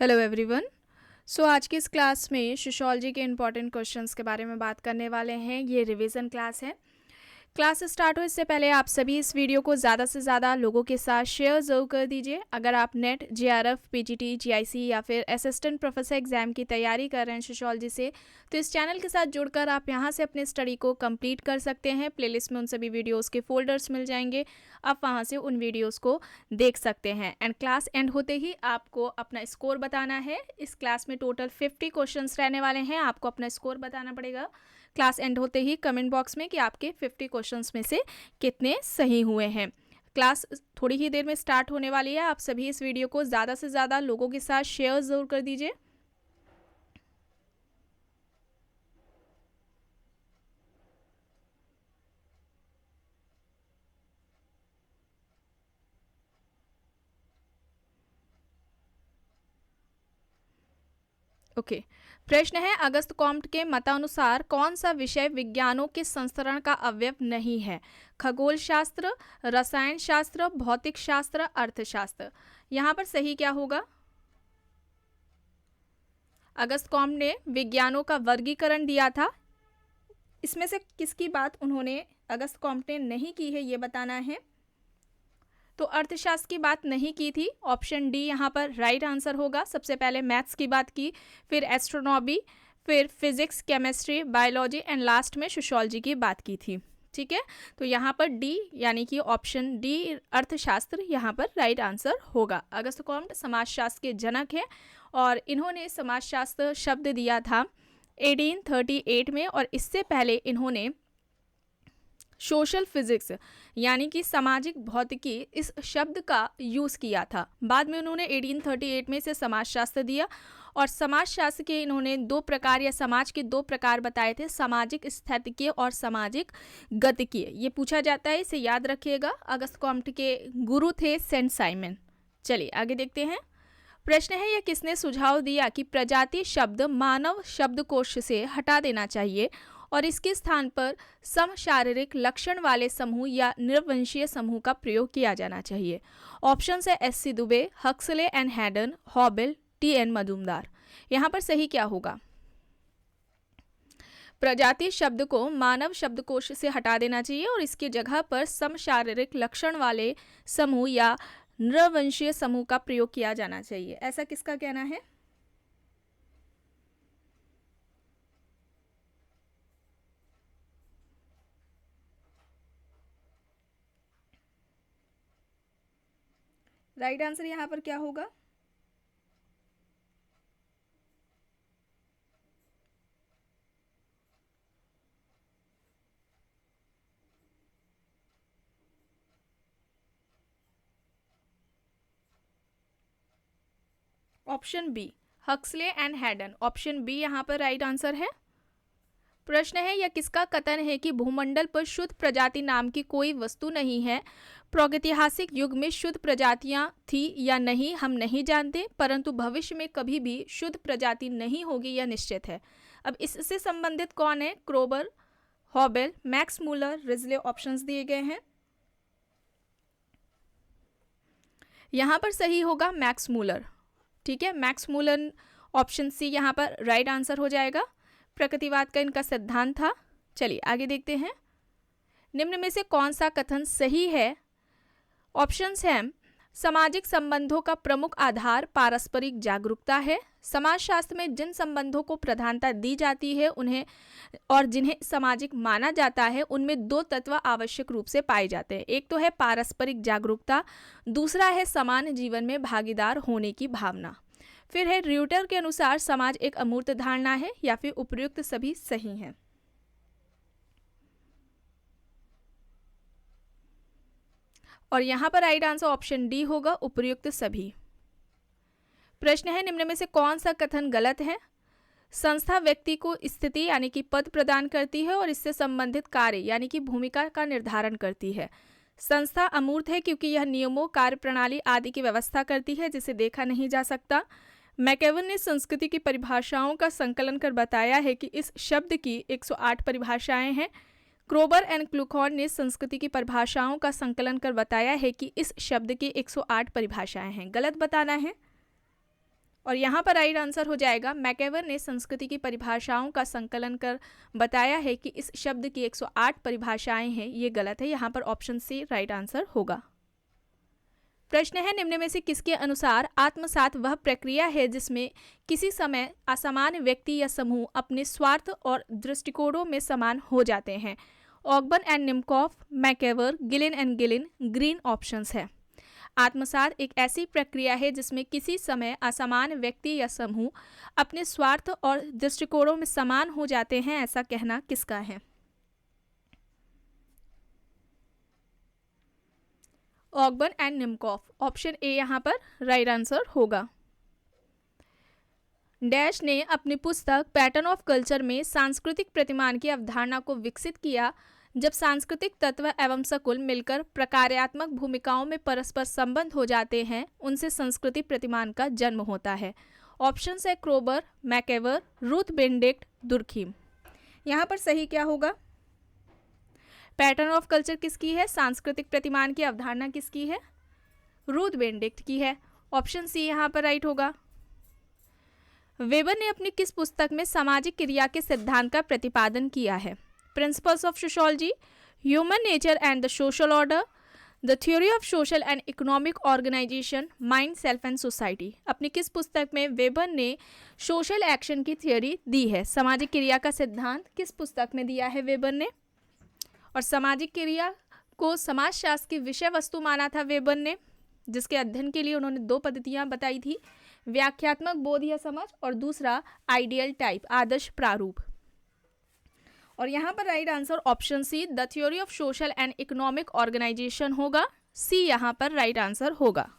Hello everyone. आज की इस क्लास में सोशियोलॉजी के इंपॉर्टेंट क्वेश्चंस के बारे में बात करने वाले हैं। ये रिवीजन क्लास है। क्लास स्टार्ट हो इससे पहले आप सभी इस वीडियो को ज़्यादा से ज़्यादा लोगों के साथ शेयर ज़रूर कर दीजिए। अगर आप नेट, जेआरएफ, पीजीटी, जीआईसी या फिर असिस्टेंट प्रोफेसर एग्जाम की तैयारी कर रहे हैं सोशियोलॉजी से, तो इस चैनल के साथ जुड़कर आप यहां से अपने स्टडी को कंप्लीट कर सकते हैं। प्लेलिस्ट में उन सभी वीडियोस के फोल्डर्स मिल जाएंगे, आप वहां से उन वीडियोस को देख सकते हैं। एंड क्लास एंड होते ही आपको अपना स्कोर बताना है। इस क्लास में टोटल 50 क्वेश्चंस रहने वाले हैं। आपको अपना स्कोर बताना पड़ेगा क्लास एंड होते ही कमेंट बॉक्स में कि आपके 50 क्वेश्चंस में से कितने सही हुए हैं। क्लास थोड़ी ही देर में स्टार्ट होने वाली है। आप सभी इस वीडियो को ज़्यादा से ज़्यादा लोगों के साथ शेयर ज़रूर कर दीजिए। ओके प्रश्न है, अगस्त कॉम्ट के मतानुसार कौन सा विषय विज्ञानों के संस्करण का अवयव नहीं है? खगोल शास्त्र, रसायन शास्त्र, भौतिक शास्त्र, अर्थशास्त्र। यहाँ पर सही क्या होगा? अगस्त कॉम्ट ने विज्ञानों का वर्गीकरण दिया था। इसमें से किसकी बात उन्होंने अगस्त कॉम्ट ने नहीं की है, ये बताना है। तो अर्थशास्त्र की बात नहीं की थी। ऑप्शन डी यहाँ पर राइट आंसर होगा। सबसे पहले मैथ्स की बात की, फिर एस्ट्रोनॉमी, फिर physics, chemistry, biology and last में सोशियोलॉजी की बात की थी। ठीक है, तो यहाँ पर डी यानी कि ऑप्शन डी अर्थशास्त्र यहाँ पर राइट आंसर होगा। अगस्त कॉम्ट समाजशास्त्र के जनक है और इन्होंने समाजशास्त्र शब्द दिया था 1838 में, और इससे पहले इन्होंने सोशल फिजिक्स यानी कि सामाजिक भौतिकी इस शब्द का यूज़ किया था। बाद में उन्होंने 1838 में इसे समाजशास्त्र दिया, और समाजशास्त्र के इन्होंने दो प्रकार या समाज के दो प्रकार बताए थे, सामाजिक स्थैतिकीय और सामाजिक गतिकीय। ये पूछा जाता है, इसे याद रखिएगा। अगस्त कॉम्ट के गुरु थे सेंट साइमन। चलिए आगे देखते हैं। प्रश्न है, यह किसने सुझाव दिया कि प्रजाति शब्द मानव शब्दकोश से हटा देना चाहिए और इसके स्थान पर समशारीरिक लक्षण वाले समूह या निरवंशीय समूह का प्रयोग किया जाना चाहिए? ऑप्शन है S C. Dube, Huxley and Haddon, Hoebel, T N. Majumdar. यहाँ पर सही क्या होगा? प्रजाति शब्द को मानव शब्दकोश से हटा देना चाहिए और इसकी जगह पर समशारीरिक लक्षण वाले समूह या निरवंशीय समूह का प्रयोग किया जाना चाहिए। ऐसा किसका कहना है? राइट आंसर यहाँ पर क्या होगा? Option B Huxley and Haddon. Option B यहाँ पर राइट आंसर है। प्रश्न है, यह किसका कथन है कि भूमंडल पर शुद्ध प्रजाति नाम की कोई वस्तु नहीं है? प्रागैतिहासिक युग में शुद्ध प्रजातियां थी या नहीं हम नहीं जानते, परंतु भविष्य में कभी भी शुद्ध प्रजाति नहीं होगी यह निश्चित है। अब इससे संबंधित कौन है? Kroeber, Hoebel, Max Muller, Risley. Options दिए गए हैं। यहाँ पर सही होगा मैक्स मूलर। ठीक है, मैक्स मूलर ऑप्शन सी यहाँ पर राइट आंसर हो जाएगा। प्रकृतिवाद का इनका सिद्धांत था। चलिए आगे देखते हैं। निम्न में से कौन सा कथन सही है? ऑप्शंस हैं, सामाजिक संबंधों का प्रमुख आधार पारस्परिक जागरूकता है। समाजशास्त्र में जिन संबंधों को प्रधानता दी जाती है उन्हें और जिन्हें सामाजिक माना जाता है उनमें दो तत्व आवश्यक रूप से पाए जाते हैं। एक तो है पारस्परिक जागरूकता, दूसरा है समान जीवन में भागीदार होने की भावना। फिर है र्यूटर के अनुसार समाज एक अमूर्त धारणा है, या फिर उपर्युक्त सभी सही हैं। और यहाँ पर राइट आंसर ऑप्शन डी होगा, उपर्युक्त सभी। प्रश्न है, निम्न में से कौन सा कथन गलत है? संस्था व्यक्ति को स्थिति यानी कि पद प्रदान करती है और इससे संबंधित कार्य यानी कि भूमिका का निर्धारण करती है। संस्था अमूर्त है क्योंकि यह नियमों, कार्य प्रणाली आदि की व्यवस्था करती है जिसे देखा नहीं जा सकता। मैकेवन ने संस्कृति की परिभाषाओं का संकलन कर बताया है कि इस शब्द की 108 परिभाषाएं हैं। क्रोबर एंड क्लूखॉन ने संस्कृति की परिभाषाओं का संकलन कर बताया है कि इस शब्द की 108 परिभाषाएं हैं। गलत बताना है। और यहाँ पर राइट आंसर हो जाएगा, मैकेवर ने संस्कृति की परिभाषाओं का संकलन कर बताया है कि इस शब्द की 108 परिभाषाएं हैं। ये गलत है, यहाँ पर ऑप्शन सी राइट आंसर होगा। प्रश्न है, निम्न में से किसके अनुसार आत्मसात वह प्रक्रिया है जिसमें किसी समय असामान्य व्यक्ति या समूह अपने स्वार्थ और दृष्टिकोणों में समान हो जाते हैं? Ogburn and Nimkoff, MacIver, Gillin and Gillin, Green options है। आत्मसात एक ऐसी प्रक्रिया है जिसमें किसी समय असामान्य व्यक्ति या समूह अपने स्वार्थ और दृष्टिकोणों में समान हो जाते हैं, ऐसा कहना किसका है? ऑगबर्न एंड निमकॉफ, ऑप्शन ए यहाँ पर राइट आंसर होगा। डैश ने अपनी पुस्तक पैटर्न ऑफ कल्चर में सांस्कृतिक प्रतिमान की अवधारणा को विकसित किया जब सांस्कृतिक तत्व एवं सकुल मिलकर प्रकार्यात्मक भूमिकाओं में परस्पर संबंध हो जाते हैं, उनसे संस्कृति प्रतिमान का जन्म होता है। ऑप्शन है क्रोबर, मैकेवर, रूथ बेनेडिक्ट, दुर्खीम। यहाँ पर सही क्या होगा? पैटर्न ऑफ कल्चर किसकी है? सांस्कृतिक प्रतिमान की अवधारणा किसकी है? रूथ बेनेडिक्ट की है। ऑप्शन सी यहाँ पर राइट होगा। वेबर ने अपनी किस पुस्तक में सामाजिक क्रिया के सिद्धांत का प्रतिपादन किया है? Principles of sociology, human nature and the social order, the theory of social and economic organization, mind, self and society. अपनी किस पुस्तक में वेबर ने सोशल एक्शन की थ्योरी दी है? सामाजिक क्रिया का सिद्धांत किस पुस्तक में दिया है वेबर ने? और सामाजिक क्रिया को समाजशास्त्र की विषय वस्तु माना था वेबर ने, जिसके अध्ययन के लिए उन्होंने 2 पद्धतियां बताई थी, व्याख्यात्मक बोध या समझ, और दूसरा आइडियल टाइप, आदर्श प्रारूप। और यहाँ पर right answer option C, the theory of social and economic organization होगा। सी यहाँ पर राइट आंसर होगा।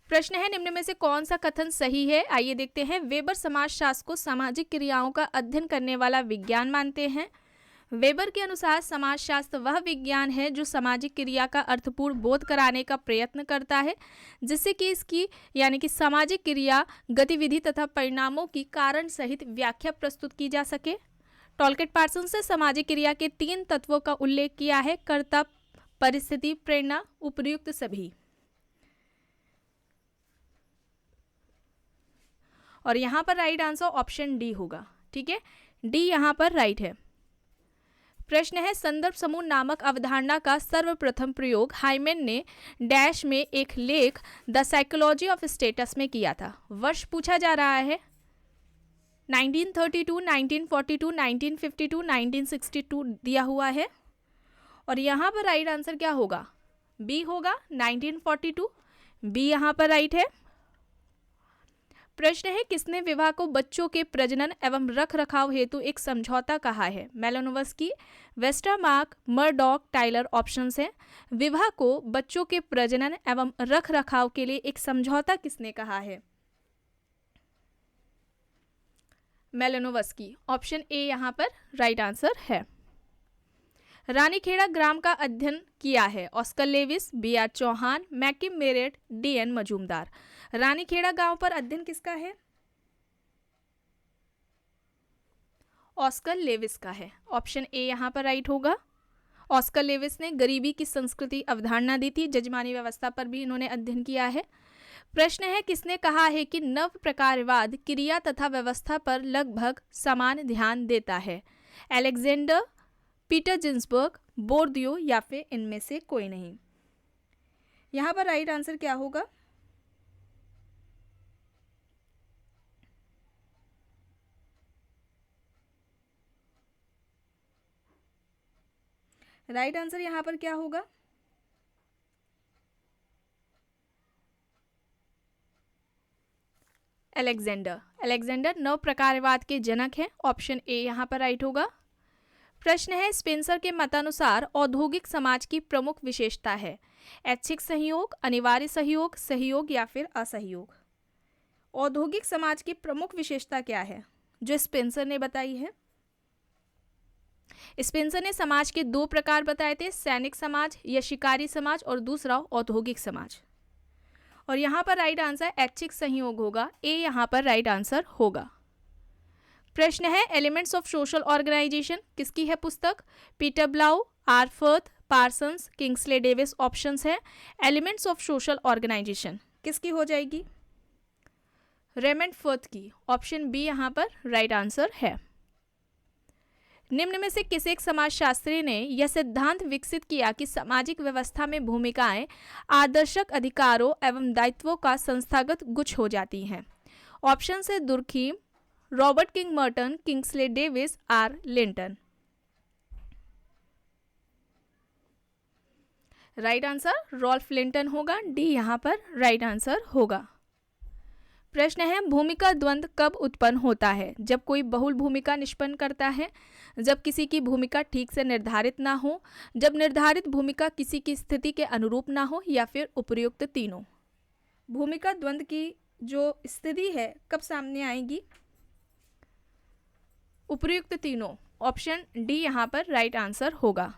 प्रश्न है, निम्न में से कौन सा कथन सही है? आइए देखते हैं। वेबर समाजशास्त्र को सामाजिक क्रियाओं का अध्ययन करने वाला विज्ञान मानते हैं। वेबर के अनुसार समाजशास्त्र वह विज्ञान है जो सामाजिक क्रिया का अर्थपूर्ण बोध कराने का प्रयत्न करता है, जिससे कि इसकी यानी कि सामाजिक क्रिया, गतिविधि तथा परिणामों की कारण सहित व्याख्या प्रस्तुत की जा सके। टॉलकेट पार्सन्स ने सामाजिक क्रिया के 3 तत्वों का उल्लेख किया है: कर्ता, परिस्थिति, प्रेरणा, उपर्युक्त सभी। और यहाँ पर राइट आंसर ऑप्शन डी होगा। ठीक है, डी यहाँ पर राइट है। प्रश्न है, संदर्भ समूह नामक अवधारणा का सर्वप्रथम प्रयोग हाइमेन ने डैश में एक लेख द साइकोलॉजी ऑफ स्टेटस में किया था। वर्ष पूछा जा रहा है 1932, 1942, 1952, 1962 दिया हुआ है। और यहाँ पर राइट आंसर क्या होगा? बी होगा, 1942। बी यहाँ पर राइट है। प्रश्न है, किसने विवाह को बच्चों के प्रजनन एवं रख रखाव हेतु एक समझौता कहा है? मेलानोव्स्की, वेस्टरमार्क, मर्डॉक, टाइलर ऑप्शंस हैं। विवाह को बच्चों के प्रजनन एवं रख रखाव के लिए एक समझौता किसने कहा है? मेलानोव्स्की। ऑप्शन ए यहाँ पर राइट आंसर है। रानीखेड़ा ग्राम का अध्ययन किया है Oscar Levi's, B R. Chauhan, मैकिम मेरेट, DN. Majumdar. Ranikheda गांव पर अध्ययन किसका है? ऑस्कर लेविस का है। ऑप्शन ए यहाँ पर राइट होगा। ऑस्कर लेविस ने गरीबी की संस्कृति अवधारणा दी थी, जजमानी व्यवस्था पर भी इन्होंने अध्ययन किया है। प्रश्न है, किसने कहा है कि नव प्रकारवाद क्रिया तथा व्यवस्था पर लगभग समान ध्यान देता है? अलेक्जेंडर, पीटर जिन्सबर्ग, बोर्दियो या फिर इनमें से कोई नहीं। यहाँ पर राइट आंसर क्या होगा? राइट आंसर यहाँ पर क्या होगा? अलेक्जेंडर। अलेक्जेंडर नव प्रकारवाद के जनक हैं। ऑप्शन ए यहाँ पर राइट होगा। प्रश्न है, स्पेंसर के मतानुसार औद्योगिक समाज की प्रमुख विशेषता है? ऐच्छिक सहयोग, अनिवार्य सहयोग, सहयोग या फिर असहयोग। औद्योगिक समाज की प्रमुख विशेषता क्या है जो स्पेंसर ने बताई है? स्पेंसर ने समाज के 2 प्रकार बताए थे, सैनिक समाज या शिकारी समाज, और दूसरा औद्योगिक समाज। और यहाँ पर राइट आंसर ऐच्छिक सहयोग होगा। ए यहाँ पर राइट आंसर होगा। प्रश्न है, एलिमेंट्स ऑफ सोशल ऑर्गेनाइजेशन किसकी है पुस्तक? Peter Blau, R Firth, Parsons, Kingsley Davis options है। एलिमेंट्स ऑफ सोशल ऑर्गेनाइजेशन किसकी हो जाएगी? रेमंड फोर्थ की, ऑप्शन बी यहाँ पर राइट आंसर है। निम्न में से किस एक समाजशास्त्री ने यह सिद्धांत विकसित किया कि सामाजिक व्यवस्था में भूमिकाएं आदर्शक अधिकारों एवं दायित्वों का संस्थागत गुच्छ हो जाती हैं? ऑप्शन से Durkheim, Robert King Merton, Kingsley Davis, R Linton. Right answer Ralph Linton होगा, डी यहाँ पर राइट आंसर होगा। प्रश्न है, भूमिका द्वंद्व कब उत्पन्न होता है? जब कोई बहुल भूमिका निष्पन्न करता है, जब किसी की भूमिका ठीक से निर्धारित ना हो, जब निर्धारित भूमिका किसी की स्थिति के अनुरूप ना हो, या फिर उपर्युक्त तीनों। भूमिका द्वंद्व की जो स्थिति है कब सामने आएगी? उपर्युक्त तीनों, ऑप्शन डी यहाँ पर राइट आंसर होगा।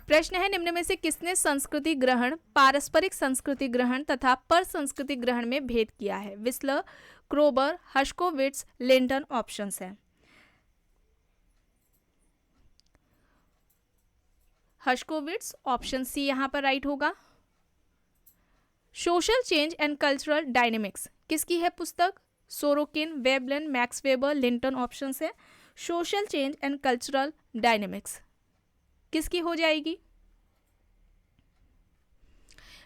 प्रश्न है, निम्न में से किसने संस्कृति ग्रहण, पारस्परिक संस्कृति ग्रहण तथा पर संस्कृति ग्रहण में भेद किया है? Wissler, Kroeber, Herskovits, Linton options हैं। हर्शकोविट्स, ऑप्शन सी यहाँ पर राइट होगा। Social change and cultural dynamics किसकी है पुस्तक? Sorokin, Veblen, Max Weber, Linton options है। Social change and cultural dynamics किसकी हो जाएगी?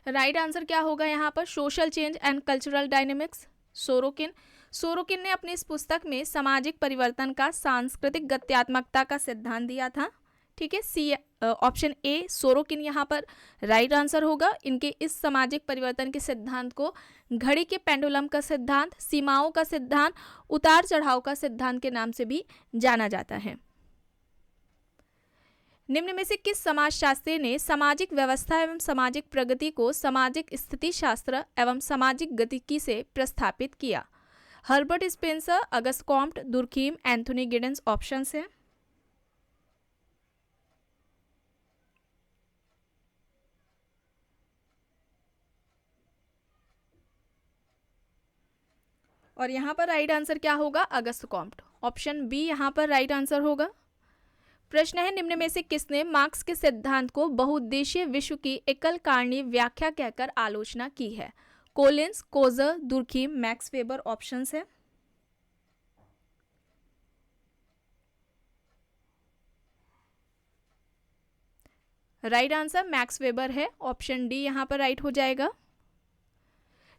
राइट आंसर क्या होगा यहाँ पर? Social change and cultural dynamics, Sorokin. Sorokin ने अपनी इस पुस्तक में सामाजिक परिवर्तन का सांस्कृतिक गत्यात्मकता का सिद्धांत दिया था। ठीक है, सी ऑप्शन ए सोरोकिन यहाँ पर राइट आंसर होगा। इनके इस सामाजिक परिवर्तन के सिद्धांत को घड़ी के पेंडुलम का सिद्धांत, सीमाओं का सिद्धांत, उतार चढ़ाव का सिद्धांत के नाम से भी जाना जाता है। निम्न में से किस समाजशास्त्री ने सामाजिक व्यवस्था एवं सामाजिक प्रगति को सामाजिक स्थिति शास्त्र एवं सामाजिक गतिकी से प्रस्थापित किया? Herbert Spencer, Auguste Comte, Durkheim, Anthony Giddens options हैं। और यहाँ पर राइट आंसर क्या होगा? अगस्त कॉम्ट, ऑप्शन बी यहाँ पर राइट आंसर होगा। प्रश्न है, निम्न में से किसने मार्क्स के सिद्धांत को बहुउद्देशीय विश्व की एकल कारणीय व्याख्या कहकर आलोचना की है? Collins, Coser, Durkheim, Max Weber options है। राइट आंसर मैक्स वेबर है, ऑप्शन डी यहाँ पर राइट हो जाएगा।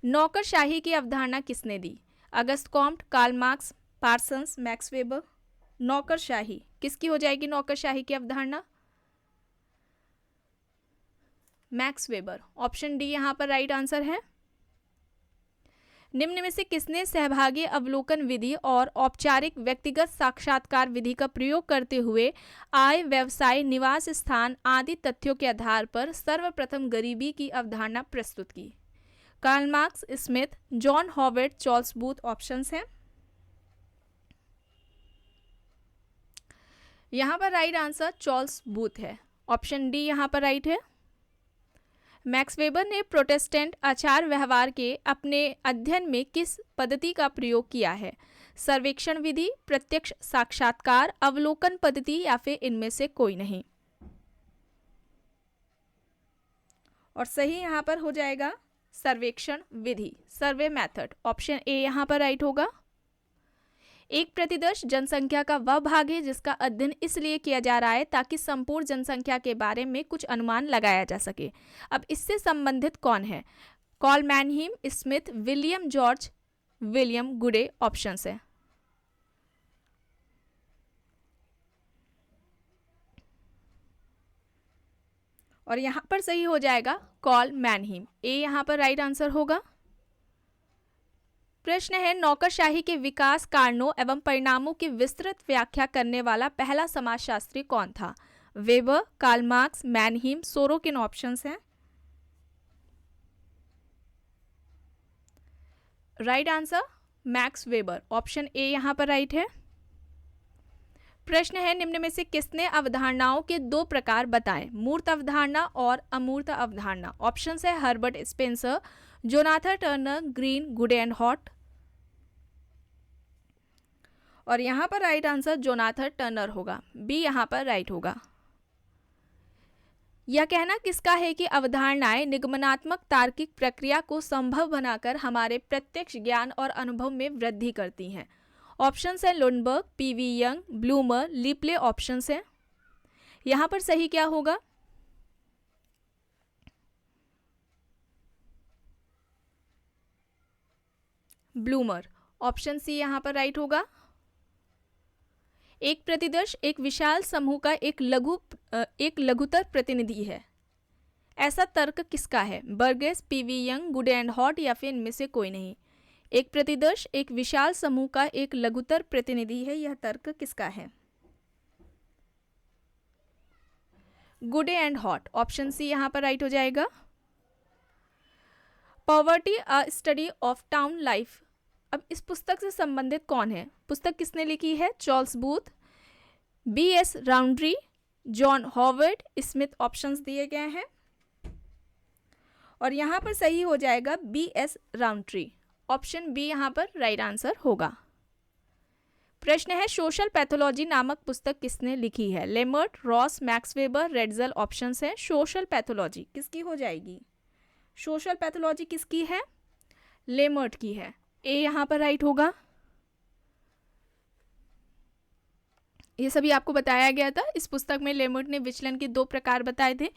नौकरशाही की अवधारणा किसने दी? Auguste Comte, Karl Marx, Parsons, Max Weber. नौकरशाही किसकी हो जाएगी? नौकरशाही की अवधारणा मैक्स वेबर, ऑप्शन डी यहाँ पर राइट आंसर है। निम्न में से किसने सहभागी अवलोकन विधि और औपचारिक व्यक्तिगत साक्षात्कार विधि का प्रयोग करते हुए आय, व्यवसाय, निवास स्थान आदि तथ्यों के आधार पर सर्वप्रथम गरीबी की अवधारणा प्रस्तुत की? Karl Marx, Smith, John Howard, Charles Booth options हैं। यहाँ पर राइट आंसर चार्ल्स बूथ है, ऑप्शन डी यहाँ पर राइट है। मैक्स वेबर ने प्रोटेस्टेंट आचार व्यवहार के अपने अध्ययन में किस पद्धति का प्रयोग किया है? सर्वेक्षण विधि, प्रत्यक्ष साक्षात्कार, अवलोकन पद्धति या फिर इनमें से कोई नहीं? और सही यहाँ पर हो जाएगा सर्वेक्षण विधि, सर्वे मेथड, ऑप्शन ए यहाँ पर राइट होगा। एक प्रतिदर्श जनसंख्या का वह भाग है जिसका अध्ययन इसलिए किया जा रहा है ताकि संपूर्ण जनसंख्या के बारे में कुछ अनुमान लगाया जा सके। अब इससे संबंधित कौन है? Karl Mannheim, Smith, William George, William Goode options है। और यहां पर सही हो जाएगा कॉल मैनहीम, ए यहां पर राइट आंसर होगा। प्रश्न है, नौकरशाही के विकास कारणों एवं परिणामों की विस्तृत व्याख्या करने वाला पहला समाजशास्त्री कौन था? Weber, Karl Marx, Mannheim, Sorokin options हैं। Right answer Max Weber, option A यहां पर राइट है। प्रश्न है, निम्न में से किसने अवधारणाओं के दो प्रकार बताए? मूर्त अवधारणा और अमूर्त अवधारणा? ऑप्शंस है Herbert Spencer, Jonathan Turner, green, गुडे एंड हॉट। और यहाँ पर राइट आंसर जोनाथन टर्नर होगा, बी यहाँ पर राइट होगा। यह कहना किसका है कि अवधारणाएं निगमनात्मक तार्किक प्रक्रिया को संभव बनाकर हमारे प्रत्यक्ष ज्ञान और अनुभव में वृद्धि करती हैं? ऑप्शंस हैं Lundberg, P V Young, Blumer, Le Play options हैं। यहां पर सही क्या होगा? ब्लूमर, ऑप्शन सी यहां पर राइट होगा। एक प्रतिदर्श एक विशाल समूह का एक लघुतर प्रतिनिधि है, ऐसा तर्क किसका है? Burgess, PV young, good and hot या फिर इनमें से कोई नहीं? एक प्रतिदर्श एक विशाल समूह का एक लघुतर प्रतिनिधि है, यह तर्क किसका है? Goode and Hatt, option C यहां पर राइट हो जाएगा। Poverty a study of town life, अब इस पुस्तक से संबंधित कौन है? पुस्तक किसने लिखी है? Charles Booth, B S. Rowntree, John Howard Smith options दिए गए हैं और यहां पर सही हो जाएगा बी.एस. राउंड्री, ऑप्शन बी यहां पर राइट आंसर होगा। प्रश्न है सोशल पैथोलॉजी नामक पुस्तक किसने लिखी है? लेमर्ट, रॉस, मैक्स वेबर, रेड्जल ऑप्शंस हैं। सोशल पैथोलॉजी किसकी हो जाएगी? सोशल पैथोलॉजी किसकी है? लेमर्ट की है, ए यहां पर राइट होगा। ये सभी आपको बताया गया था। इस पुस्तक में लेमर्ट ने विचलन के 2 प्रकार बताए थे,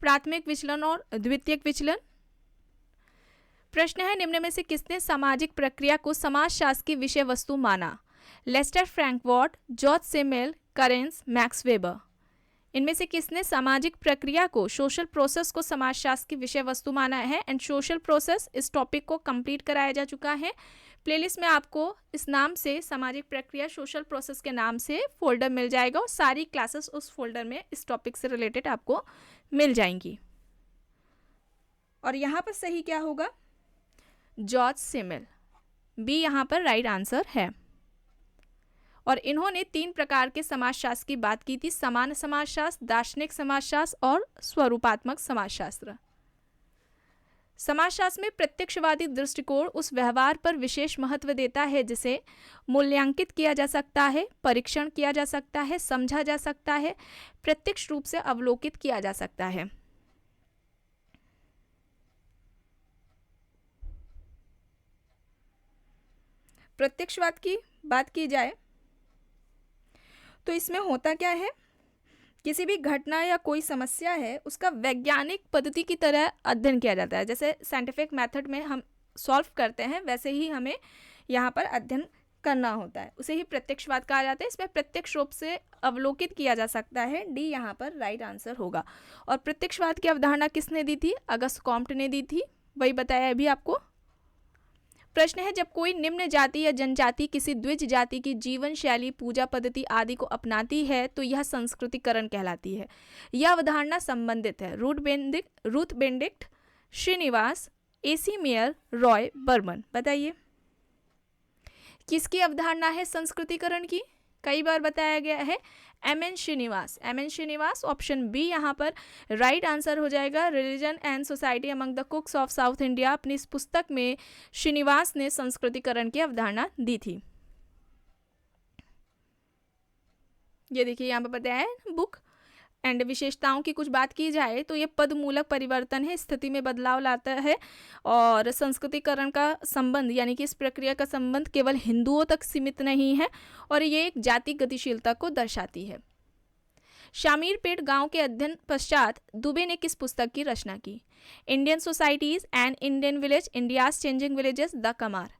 प्राथमिक विचलन और द्वितीयक विचलन। प्रश्न है निम्न में से किसने सामाजिक प्रक्रिया को समाजशास्त्र की विषय वस्तु माना? लेस्टर फ्रैंकफर्ट, जॉर्ज सेमेल, करेंस, मैक्स वेबर। इनमें से किसने सामाजिक प्रक्रिया को, सोशल प्रोसेस को समाजशास्त्र की विषय वस्तु माना है? एंड सोशल प्रोसेस इस टॉपिक को कंप्लीट कराया जा चुका है। प्लेलिस्ट में आपको इस नाम से, सामाजिक प्रक्रिया सोशल प्रोसेस के नाम से फोल्डर मिल जाएगा और सारी क्लासेस उस फोल्डर में इस टॉपिक से रिलेटेड आपको मिल जाएंगी। और यहाँ पर सही क्या होगा? जॉर्ज सेमेल, बी यहाँ पर राइट आंसर है। और इन्होंने 3 प्रकार के समाजशास्त्र की बात की थी, सामान्य समाजशास्त्र, दार्शनिक समाजशास्त्र और स्वरूपात्मक समाजशास्त्र। समाजशास्त्र में प्रत्यक्षवादी दृष्टिकोण उस व्यवहार पर विशेष महत्व देता है जिसे मूल्यांकित किया जा सकता है, परीक्षण किया जा सकता है, समझा जा सकता है, प्रत्यक्ष रूप से अवलोकित किया जा सकता है। प्रत्यक्षवाद की बात की जाए तो इसमें होता क्या है, किसी भी घटना या कोई समस्या है उसका वैज्ञानिक पद्धति की तरह अध्ययन किया जाता है। जैसे साइंटिफिक मेथड में हम सॉल्व करते हैं वैसे ही हमें यहाँ पर अध्ययन करना होता है, उसे ही प्रत्यक्षवाद कहा जाता है। इसमें प्रत्यक्ष रूप से अवलोकित किया जा सकता है, डी यहाँ पर राइट आंसर होगा। और प्रत्यक्षवाद की अवधारणा किसने दी थी? अगस्त कॉम्ट ने दी थी, वही बताया अभी आपको। प्रश्न है जब कोई निम्न जाति या जनजाति किसी द्विज जाति की जीवन शैली, पूजा पद्धति आदि को अपनाती है तो यह संस्कृतिकरण कहलाती है। यह अवधारणा संबंधित है Ruth Benedict, Srinivas, AC Mayer, Roy Burman. बताइए किसकी अवधारणा है संस्कृतिकरण की? कई बार बताया गया है एम.एन. श्रीनिवास, ऑप्शन बी यहाँ पर राइट आंसर हो जाएगा। Religion and society among the कुक्स of south India, अपनी इस पुस्तक में श्रीनिवास ने संस्कृतिकरण की अवधारणा दी थी। ये देखिए यहाँ पर बताया है बुक एंड विशेषताओं की कुछ बात की जाए तो ये पदमूलक परिवर्तन है, स्थिति में बदलाव लाता है और संस्कृतिकरण का संबंध यानी कि इस प्रक्रिया का संबंध केवल हिंदुओं तक सीमित नहीं है और ये एक जाति गतिशीलता को दर्शाती है। शामीरपेट गांव के अध्ययन पश्चात दुबे ने किस पुस्तक की रचना की? Indian societies and Indian village, India's changing villages, the Kumar.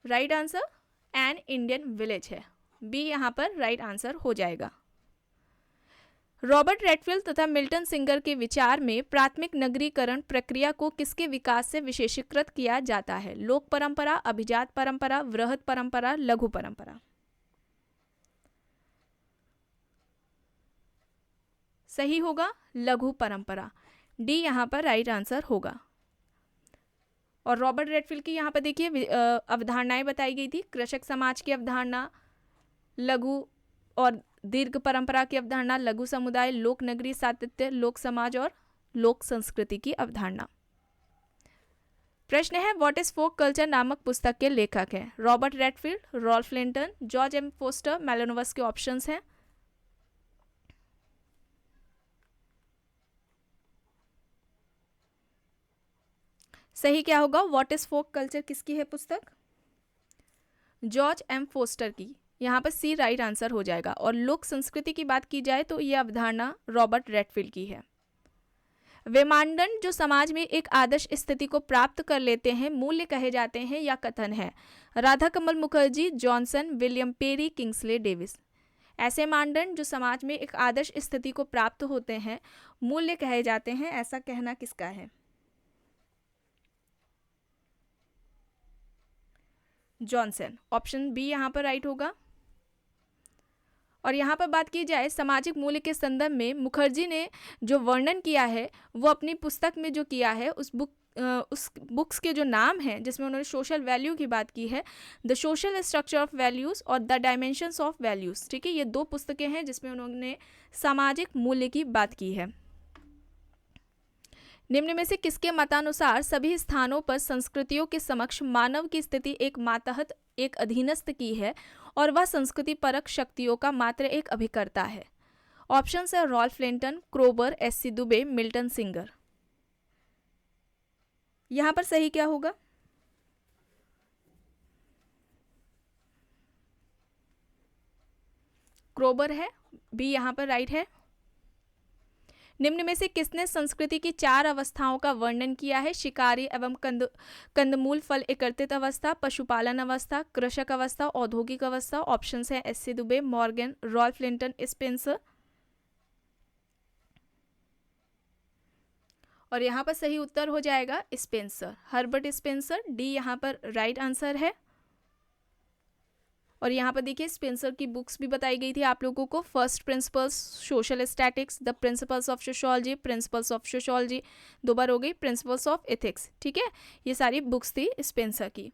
Right answer an Indian village है, बी यहाँ पर राइट आंसर हो जाएगा। रॉबर्ट रेडफील्ड तथा मिल्टन सिंगर के विचार में प्राथमिक नगरीकरण प्रक्रिया को किसके विकास से विशेषीकृत किया जाता है? लोक परंपरा, अभिजात परंपरा, वृहद परंपरा, लघु परंपरा। सही होगा लघु परंपरा, डी यहाँ पर राइट आंसर होगा। और रॉबर्ट रेडफील्ड की यहाँ पर देखिए अवधारणाएं बताई गई थी, कृषक समाज की अवधारणा, लघु और दीर्घ परंपरा की अवधारणा, लघु समुदाय, लोक नगरी सातत्य, लोक समाज और लोक संस्कृति की अवधारणा। प्रश्न है व्हाट इज फोक कल्चर नामक पुस्तक के लेखक हैं? Robert Redfield, Ralph Linton, George M Foster, Malinowski options हैं। सही क्या होगा? व्हाट इज फोक कल्चर किसकी है पुस्तक? जॉर्ज एम फोस्टर की। यहाँ पर सी राइट आंसर हो जाएगा। और लोक संस्कृति की बात की जाए तो यह अवधारणा रॉबर्ट रेडफील्ड की है। वे मानदंड जो समाज में एक आदर्श स्थिति को प्राप्त कर लेते हैं मूल्य कहे जाते हैं या कथन है? Radha Kamal Mukherjee, Johnson, William Perry, Kingsley Davis. ऐसे मानदंड जो समाज में एक आदर्श स्थिति को प्राप्त होते हैं मूल्य कहे जाते हैं, ऐसा कहना किसका है? जॉनसन। ऑप्शन बी यहाँ पर राइट होगा। और यहाँ पर बात की जाए सामाजिक मूल्य के संदर्भ में मुखर्जी ने जो वर्णन किया है वो अपनी पुस्तक में जो किया है उस बुक्स के जो नाम हैं जिसमें उन्होंने सोशल वैल्यू की बात की है, the social structure of values और द डायमेंशंस ऑफ वैल्यूज़। ठीक है, ये दो पुस्तकें हैं जिसमें उन्होंने सामाजिक मूल्य की बात की है। निम्न में से किसके मतानुसार सभी स्थानों पर संस्कृतियों के समक्ष मानव की स्थिति एक मातहत, एक अधीनस्थ की है और वह संस्कृति परक शक्तियों का मात्र एक अभिकर्ता है? ऑप्शंस है Ralph Linton, Kroeber, SC. Dube, Milton Singer. यहां पर सही क्या होगा? क्रोबर है, बी यहां पर राइट है। निम्न में से किसने संस्कृति की 4 अवस्थाओं का वर्णन किया है? शिकारी एवं कंदमूल फल एकत्रित अवस्था, पशुपालन अवस्था, कृषक अवस्था, औद्योगिक अवस्था। ऑप्शंस हैं SC. Dube, Morgan, Ralph Linton, Spencer. और यहाँ पर सही उत्तर हो जाएगा स्पेंसर, हर्बर्ट स्पेंसर। डी यहाँ पर राइट आंसर है। और यहाँ पर देखिए स्पेंसर की बुक्स भी बताई गई थी आप लोगों को, first principles social statics, the principles of sociology, principles of sociology, 2 बार हो गई, प्रिंसिपल्स ऑफ एथिक्स। ठीक है, ये सारी बुक्स थी स्पेंसर की।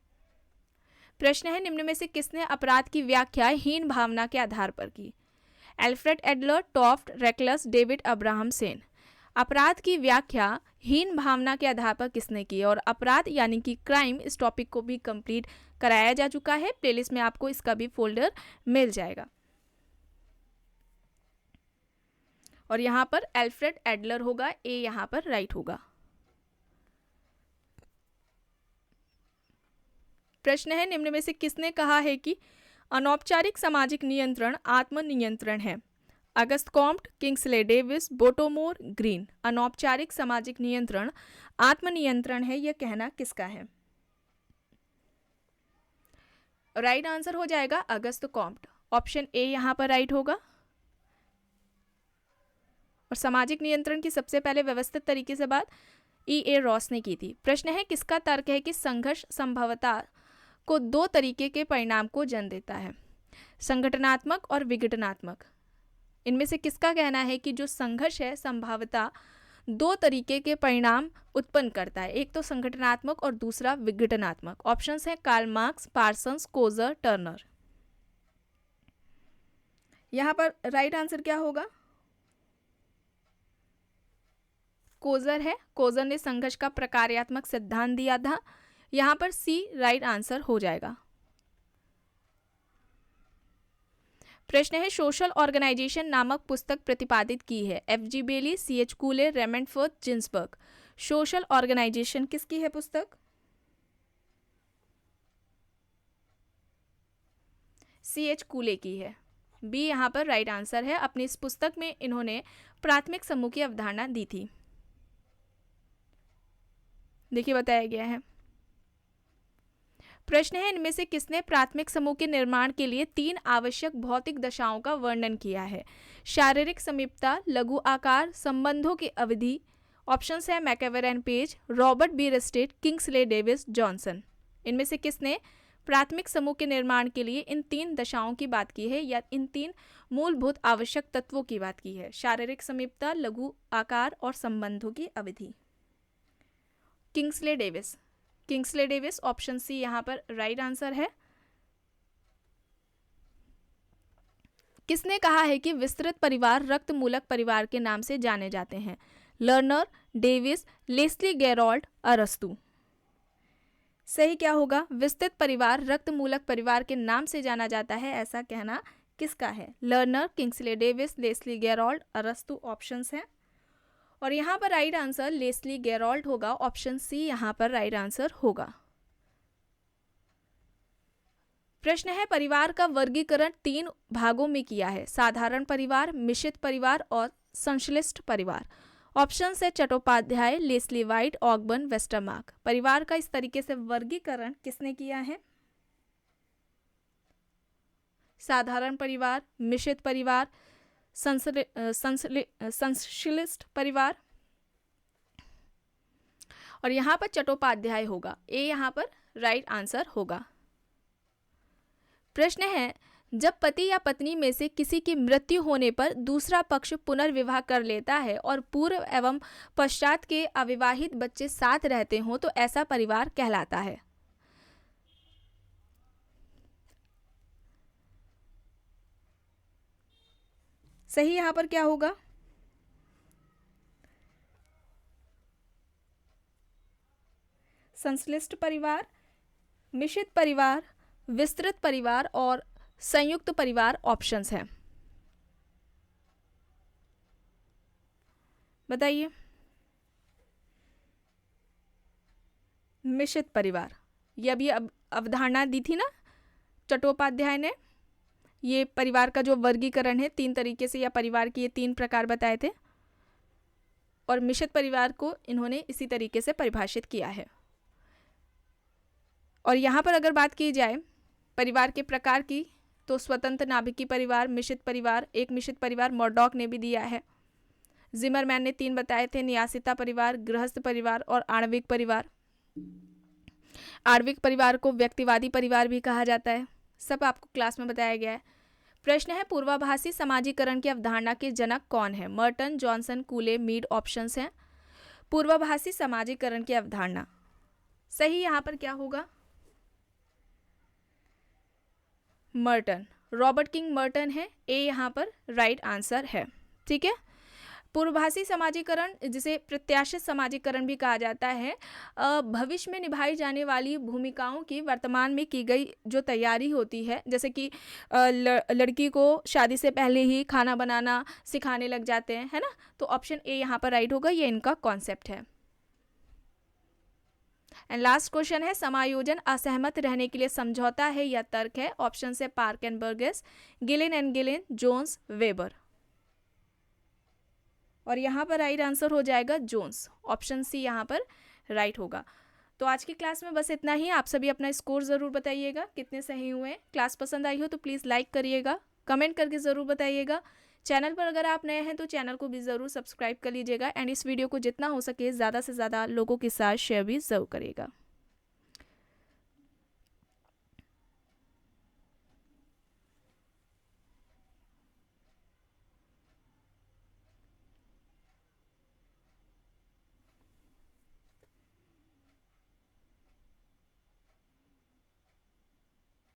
प्रश्न है निम्न में से किसने अपराध की व्याख्या हीन भावना के आधार पर की? Alfred Adler, Taft, Reckless, David Abrahamsen. अपराध की व्याख्या हीन भावना के आधार पर किसने की? और अपराध यानी कि क्राइम, इस टॉपिक को भी कंप्लीट कराया जा चुका है, प्लेलिस्ट में आपको इसका भी फोल्डर मिल जाएगा। और यहाँ पर एल्फ्रेड एडलर होगा, ए यहाँ पर राइट होगा। प्रश्न है निम्न में से किसने कहा है कि अनौपचारिक सामाजिक नियंत्रण आत्मनियंत्रण है? Auguste Comte, Kingsley Davis, बोटोमोर, green. अनौपचारिक सामाजिक नियंत्रण आत्मनियंत्रण है, यह कहना किसका है? राइट आंसर हो जाएगा अगस्त कॉम्ट। ऑप्शन ए यहाँ पर राइट होगा। और सामाजिक नियंत्रण की सबसे पहले व्यवस्थित तरीके से बात E.A. रॉस ने की थी। प्रश्न है किसका तर्क है कि संघर्ष संभवतः को 2 तरीके के परिणाम को जन्म देता है? संगठनात्मक और विघटनात्मक। इनमें से किसका कहना है कि जो संघर्ष है संभाव्यता 2 तरीके के परिणाम उत्पन्न करता है, एक तो संगठनात्मक और दूसरा विघटनात्मक? ऑप्शंस हैं Karl Marx, Parsons, Coser, Turner. यहां पर राइट आंसर क्या होगा? कोजर है, कोजर ने संघर्ष का प्रकार्यात्मक सिद्धांत दिया था। यहां पर सी राइट आंसर हो जाएगा। प्रश्न है सोशल ऑर्गेनाइजेशन नामक पुस्तक प्रतिपादित की है? F.G. Bailey, C.H. Cooley, Raymond Firth, Ginsberg. Social organisation किसकी है पुस्तक? C.H. कूले की है, बी यहाँ पर राइट आंसर है। अपनी इस पुस्तक में इन्होंने प्राथमिक समूह की अवधारणा दी थी। देखिए बताया गया है। प्रश्न है इनमें से किसने प्राथमिक समूह के निर्माण के लिए 3 आवश्यक भौतिक दशाओं का वर्णन किया है? शारीरिक समीपता, लघु आकार, संबंधों की अवधि। ऑप्शंस है MacIver and Page, Robert Bierstedt, Kingsley Davis, Johnson. इनमें से किसने प्राथमिक समूह के निर्माण के लिए इन 3 दशाओं की बात की है या इन 3 मूलभूत आवश्यक तत्वों की बात की है? शारीरिक समीपता, लघु आकार और संबंधों की अवधि। Kingsley Davis, Kingsley Davis. Option C यहाँ पर राइट आंसर है। किसने कहा है कि विस्तृत परिवार रक्त मूलक परिवार के नाम से जाने जाते हैं? लर्नर, डेविस, लेस्ली गेरोल्ड, अरस्तु। सही क्या होगा? विस्तृत परिवार रक्त मूलक परिवार के नाम से जाना जाता है, ऐसा कहना किसका है? Lerner, Kingsley Davis, Leslie Gerald, अरस्तु ऑप्शंस हैं। और यहाँ पर राइट आंसर लेस्ली गेराल्ट होगा, ऑप्शन सी यहाँ पर राइट आंसर होगा। प्रश्न है परिवार का वर्गीकरण 3 भागों में किया है, साधारण परिवार, मिश्रित परिवार और संश्लिष्ट परिवार। ऑप्शन है Chattopadhyay, Leslie White, Ogburn, Westermarck. परिवार का इस तरीके से वर्गीकरण किसने किया है? साधारण परिवार, मिश्रित परिवार, संश्लिष्ट परिवार, और यहाँ पर चट्टोपाध्याय होगा, ए यहाँ पर राइट आंसर होगा। प्रश्न है जब पति या पत्नी में से किसी की मृत्यु होने पर दूसरा पक्ष पुनर्विवाह कर लेता है और पूर्व एवं पश्चात के अविवाहित बच्चे साथ रहते हों तो ऐसा परिवार कहलाता है। सही यहां पर क्या होगा? संश्लिष्ट परिवार, मिश्रित परिवार, विस्तृत परिवार और संयुक्त परिवार ऑप्शंस हैं। बताइए। मिश्रित परिवार, ये अभी अवधारणा दी थी ना चट्टोपाध्याय ने, ये परिवार का जो वर्गीकरण है 3 तरीके से, या परिवार के ये 3 प्रकार बताए थे, और मिश्रित परिवार को इन्होंने इसी तरीके से परिभाषित किया है। और यहाँ पर अगर बात की जाए परिवार के प्रकार की, तो स्वतंत्र नाभिकीय परिवार, मिश्रित परिवार, एक मिश्रित परिवार मर्डॉक ने भी दिया है। जिमरमैन ने 3 बताए थे, न्यासिता परिवार, गृहस्थ परिवार और आणविक परिवार। आणविक परिवार को व्यक्तिवादी परिवार भी कहा जाता है। सब आपको क्लास में बताया गया है। प्रश्न है पूर्वाभासी समाजीकरण की अवधारणा के जनक कौन है? मर्टन, जॉनसन, कूले, मीड ऑप्शंस हैं। पूर्वाभासी समाजीकरण की अवधारणा, सही यहाँ पर क्या होगा? मर्टन, रॉबर्ट किंग मर्टन है, ए यहाँ पर राइट आंसर है। ठीक है। पूर्वाभासी समाजीकरण, जिसे प्रत्याशित समाजीकरण भी कहा जाता है, भविष्य में निभाई जाने वाली भूमिकाओं की वर्तमान में की गई जो तैयारी होती है, जैसे कि लड़की को शादी से पहले ही खाना बनाना सिखाने लग जाते हैं, है ना, तो ऑप्शन ए यहाँ पर राइट होगा, ये इनका कॉन्सेप्ट है। एंड लास्ट क्वेश्चन है समायोजन असहमत रहने के लिए समझौता है या तर्क है? ऑप्शन से Park and Burgess, Gillin and Gillin, Jones, Weber. और यहाँ पर राइट आंसर हो जाएगा जोन्स, ऑप्शन सी यहाँ पर राइट होगा। तो आज की क्लास में बस इतना ही। आप सभी अपना स्कोर ज़रूर बताइएगा कितने सही हुए। क्लास पसंद आई हो तो प्लीज़ लाइक करिएगा, कमेंट करके ज़रूर बताइएगा। चैनल पर अगर आप नए हैं तो चैनल को भी ज़रूर सब्सक्राइब कर लीजिएगा, एंड इस वीडियो को जितना हो सके ज़्यादा से ज़्यादा लोगों के साथ शेयर भी ज़रूर करिएगा।